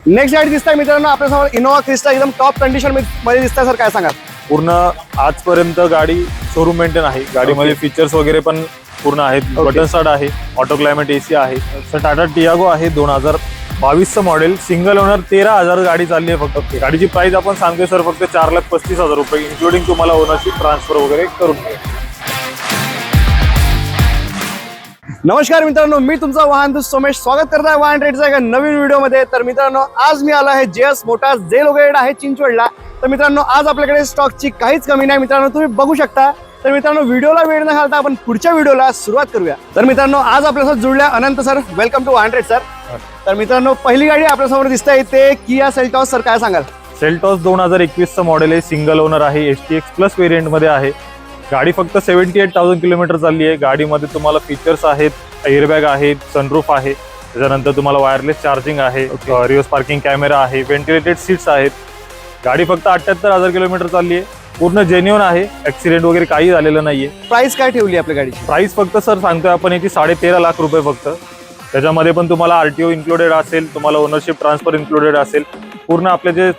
Next गाडी दिसताय मित्रांनो आपल्यासमोर इनोवा क्रिस्टा एकदम टॉप कंडिशन मध्ये दिसताय सर, काय सांगा? पूर्ण आजपर्यंत गाडी शोरूम मेंटेन आहे. गाडीमध्ये फीचर्स वगैरे पण पूर्ण आहेत. बटन स्टार्ट आहे, ऑटो क्लायमेट एसी आहे. तर टाटा टियागो आहे 2022चं मॉडेल, सिंगल ओनर, 13,000 गाडी चालली आहे फक्त. गाडीची प्राइस आपण सांगतोय सर फक्त 4,35,000 रुपये, इन्क्लुडिंग तुम्हाला ओनरशिप ट्रान्सफर वगैरे करून मिळेल. नमस्कार मित्रांनो, मी तुमचा वाहन दोस्त सोमेश स्वागत करत आहे वाहन रेटचा एका नवीन व्हिडिओमध्ये. तर मित्रांनो आज मी आलो आहे जेएस मोटार्स जे लोकेटेड आहे चिंचवडला. तर मित्रांनो आज आपल्याकडे स्टॉकची काहीच कमी नाही मित्रांनो, तुम्ही बघू शकता. तर मित्रांनो व्हिडिओला वेळ न घालता आपण पुढच्या व्हिडिओला सुरुवात करूया. तर मित्रांनो आज आपल्यासोबत जुळल्या अनंत सर, वेलकम टू वाहन रेट सर. तर मित्रांनो पहिली गाडी आपल्यासमोर दिसते ते किया सेल्टॉस. सर काय सांगाल? सेल्टॉस 2021चं मॉडेल आहे, सिंगल ओनर आहे, STX प्लस व्हेरियंट मध्ये आहे. गाडी फक्त 78,000 किलोमीटर चालली आहे. गाडीमध्ये तुम्हाला फीचर्स आहेत, एअरबॅग आहेत, सनरूफ आहे, त्याच्यानंतर तुम्हाला वायरलेस चार्जिंग आहे, रिव्हर्स पार्किंग कॅमेरा आहे, व्हेंटिलेटेड सीट्स आहेत. गाडी फक्त 78,000 किलोमीटर चालली आहे, पूर्ण जेन्युइन आहे, ऍक्सिडेंट वगैरे काही झालेलं नाहीये. प्राइस काय ठेवली आपल्या गाडीची? प्राइस फक्त सर सांगतोय आपण याची 13.5 लाख रुपये फक्त. त्याच्यामध्ये पण तुम्हाला RTO इन्क्लुडेड असेल, तुम्हाला ओनरशिप ट्रान्सफर इन्क्लुडेड असेल, पूर्ण आपले जे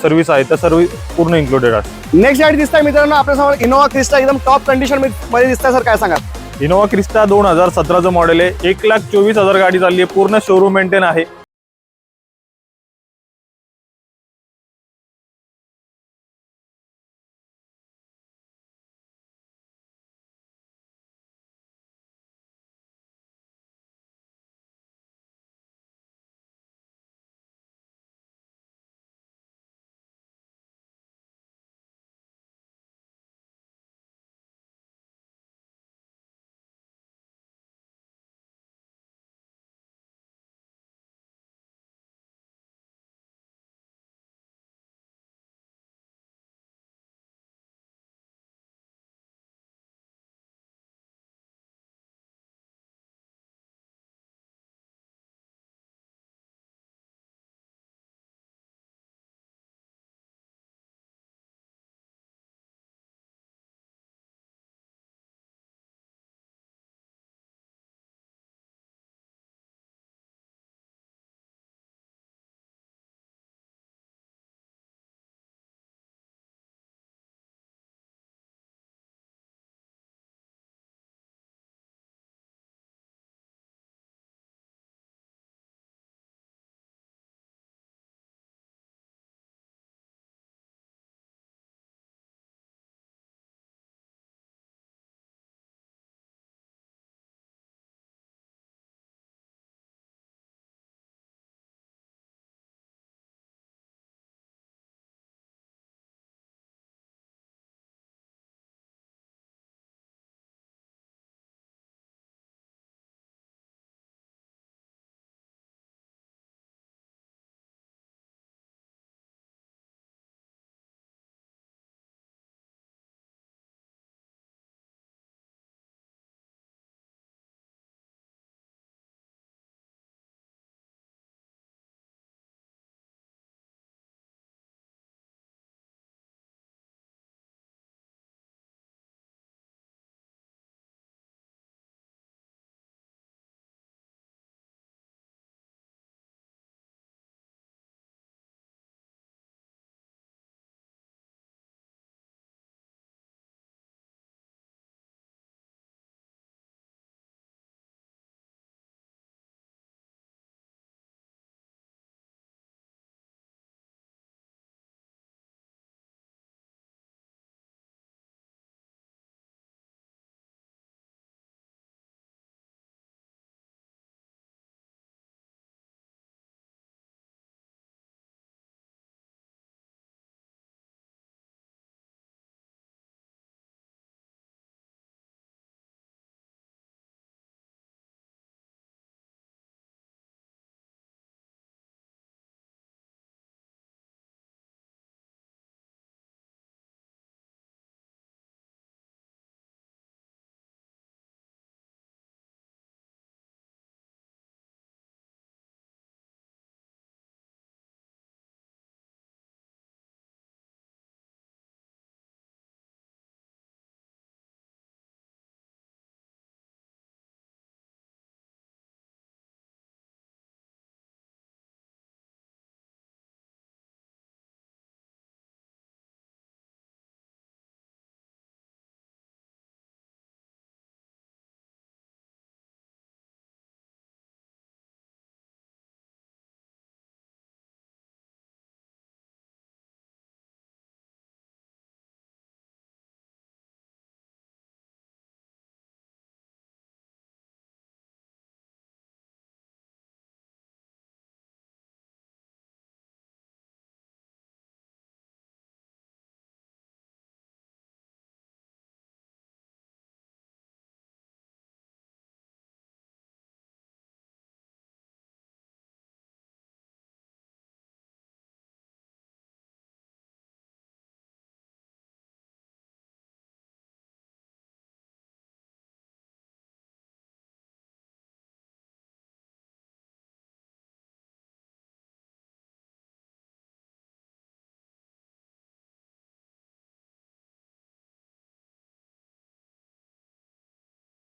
सर्व्हिस आहे त्या सर्व्हिस पूर्ण इन्क्लुडेड असेल. नेक्स्ट गाडी दिसताय मित्रांनो आपल्यासमोर इनोवा क्रिस्टा एकदम टॉप कंडिशन मध्ये दिसताय सर, काय सांगाल? इनोवा क्रिस्टा 2017चं मॉडेल आहे, 1,24,000 गाडी चालली आहे, पूर्ण शोरूम मेंटेन आहे.